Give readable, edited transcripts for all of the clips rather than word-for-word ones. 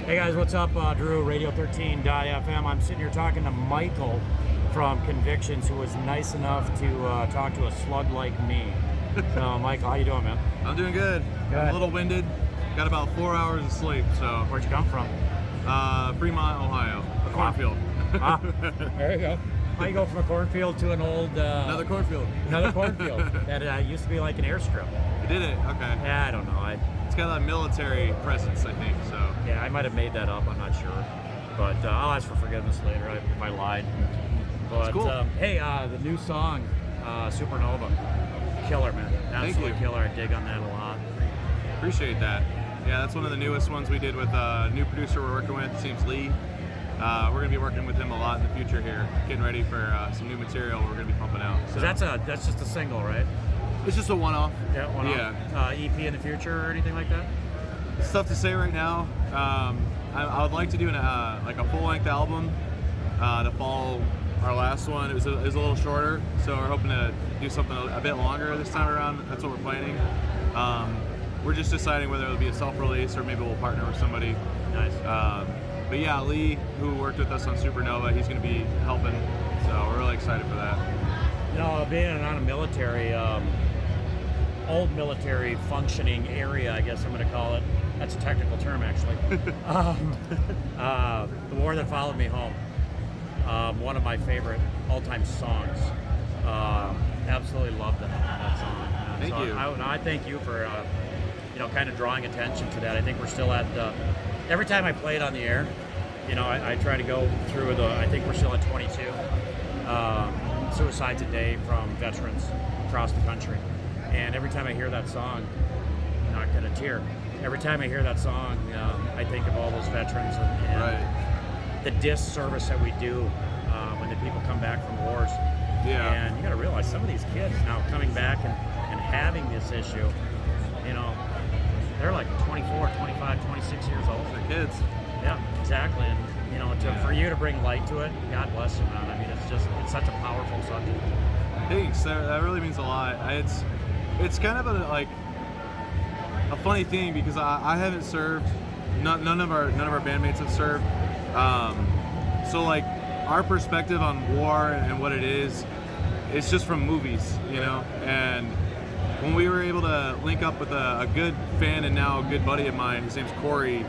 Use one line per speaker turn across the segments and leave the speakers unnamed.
Hey guys, what's up? Drew, Radio13.fm. I'm sitting here talking to Michael from Convictions, who was nice enough to talk to a slug like me. So, Michael, how you doing, man?
I'm doing good.
Good.
I'm a little winded. Got about 4 hours of sleep. So,
Where'd you come from?
Fremont, Ohio, a cornfield.
Ah, there you go. How you go from a cornfield to an old...
Another cornfield.
Another cornfield. That used to be like an airstrip.
You did it. Okay.
Yeah, I don't know.
It's got a military presence, I think. So.
Yeah, I might have made that up. I'm not sure. But I'll ask for forgiveness later if I lied. But
cool.
Hey, the new song, Supernova, killer, man.
Thank
Absolute
you.
killer. I dig on that a lot.
Appreciate that. Yeah, that's one of the newest ones we did with a new producer we're working with. His name's Lee. We're going to be working with him a lot in the future here, getting ready for some new material we're going to be pumping out. So.
That's just a single, right?
It's just a one-off.
Yeah, one-off.
Yeah.
EP in the future or anything like that?
It's tough to say right now. I would like to do like a full-length album to follow our last one. It was a little shorter, so we're hoping to do something a bit longer this time around. That's what we're planning. We're just deciding whether it'll be a self-release or maybe we'll partner with somebody.
Nice.
But yeah, Lee, who worked with us on Supernova, he's going to be helping. So we're really excited for that.
You know, being on a military, old military functioning area, I guess I'm going to call it. That's a technical term, actually. The War That Followed Me Home. One of my favorite all-time songs. Absolutely love that song.
Thank you.
I thank you for, kind of drawing attention to that. I think we're still at every time I play it on the air, I try to go through I think we're still at 22 suicides a day from veterans across the country. And every time I hear that song, I'm not going to tear. Every time I hear that song, I think of all those veterans and
Right.
the disservice that we do when the people come back from wars.
Yeah.
And you got to realize some of these kids now coming back and having this issue, they're like 24, 25, 26 years old.
They're kids.
Yeah, exactly. And for you to bring light to it, God bless you, man. I mean, it's such a powerful subject.
Thanks. That really means a lot. It's kind of a funny thing because I haven't served. None of our bandmates have served. So like our perspective on war and what it is, it's just from movies, And when we were able to link up with a good fan and now a good buddy of mine, his name's Corey.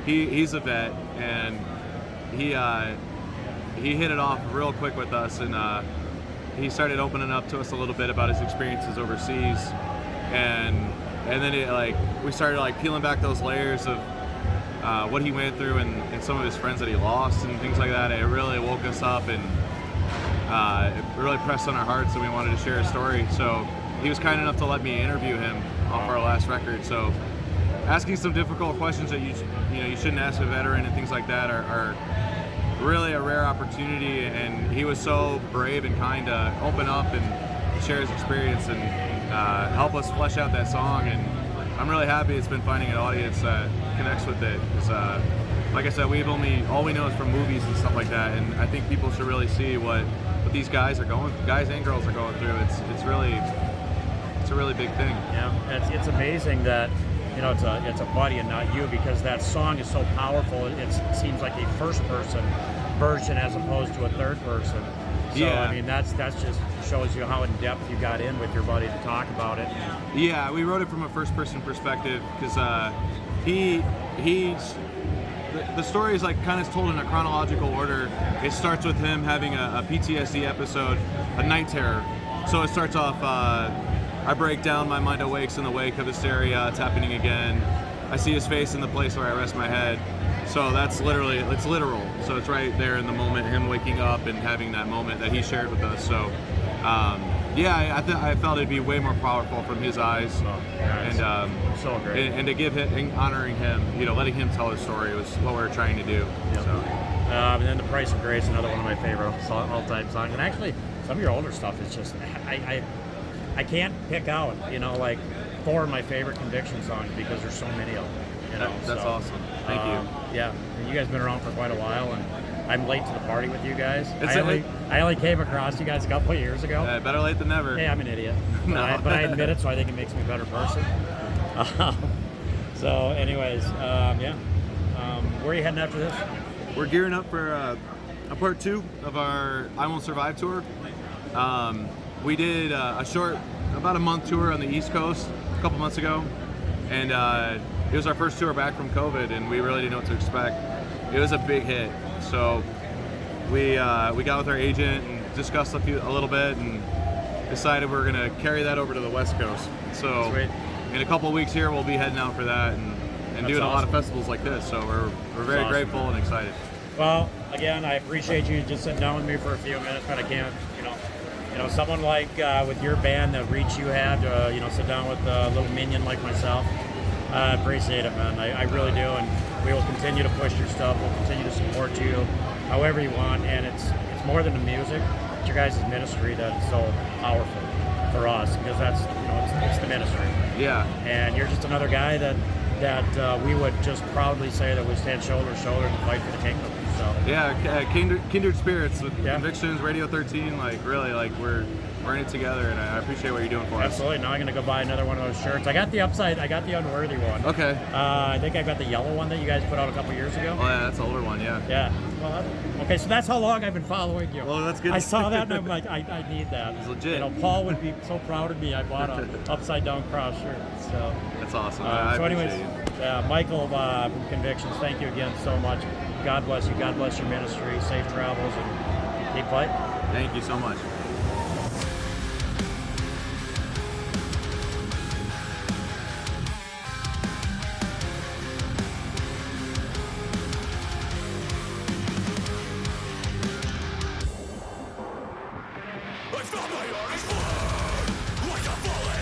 He's a vet and he hit it off real quick with us and he started opening up to us a little bit about his experiences overseas and then we started peeling back those layers of what he went through and some of his friends that he lost and things like that. It really woke us up and it really pressed on our hearts and we wanted to share his story. So he was kind enough to let me interview him off our last record. So asking some difficult questions that you shouldn't ask a veteran and things like that are really a rare opportunity, and he was so brave and kind to open up and share his experience and help us flesh out that song. And I'm really happy it's been finding an audience that connects with it because like I said, all we know is from movies and stuff like that, and I think people should really see what these guys and girls are going through. It's a really big thing.
Yeah, it's amazing that it's a buddy and not you, because that song is so powerful. It seems like a first-person version as opposed to a third-person. So
Yeah.
I mean, that's just shows you how in depth you got in with your buddy to talk about it.
Yeah, we wrote it from a first-person perspective because the story is kind of told in a chronological order. It starts with him having a PTSD episode, a night terror. So it starts off. I break down, my mind awakes in the wake of hysteria, it's happening again. I see his face in the place where I rest my head. So it's literal. So it's right there in the moment, him waking up and having that moment that he shared with us. So I felt it'd be way more powerful from his eyes.
And so great.
And to give him, honoring him, letting him tell his story was what we were trying to do.
Yep.
So.
And then The Price of Grace, another one of my favorite all-time songs. And actually, some of your older stuff is just, I can't pick out, like 4 of my favorite Conviction songs because there's so many of them.
That's awesome. Thank you.
Yeah, and you guys have been around for quite a while, and I'm late to the party with you guys.
I
only came across you guys a couple of years ago.
Better late than never.
Hey, I'm an idiot, but I admit it, so I think it makes me a better person. So, anyways, Where are you heading after this?
We're gearing up for a part 2 of our I Won't Survive tour. We did a short, about a month tour on the East Coast a couple months ago, and it was our first tour back from COVID, and we really didn't know what to expect. It was a big hit, so we got with our agent and discussed a little bit, and decided we're gonna carry that over to the West Coast. So
Sweet.
in a couple of weeks here, we'll be heading out for that and doing a lot of festivals like this. So we're very grateful and excited.
Well, again, I appreciate you just sitting down with me for a few minutes, but I can't, someone like with your band, the reach you had, sit down with a little minion like myself. I appreciate it, man. I really do, and we will continue to push your stuff. We'll continue to support you however you want, and it's more than the music. It's your guys' ministry that's so powerful for us, because that's, it's the ministry.
Yeah.
And you're just another guy that we would just proudly say that we stand shoulder to shoulder to fight for the kingdom. So
yeah, kindred spirits with Convictions, Radio 13. We're in it together, and I appreciate what you're doing for us.
Absolutely. Now I'm gonna go buy another one of those shirts. I got the unworthy one.
Okay.
I think I got the yellow one that you guys put out a couple years ago.
Oh yeah, that's an older one. Yeah.
Yeah. Well, okay, so that's how long I've been following you.
Well, that's good.
I saw that and I'm like, I need that.
It's legit.
Paul would be so proud of me. I bought a upside down cross shirt. So
that's awesome.
So anyways, Michael from Convictions, thank you again so much. God bless you. God bless your ministry. Safe travels, and keep fighting.
Thank you so much.
It's not my own, it's like a falling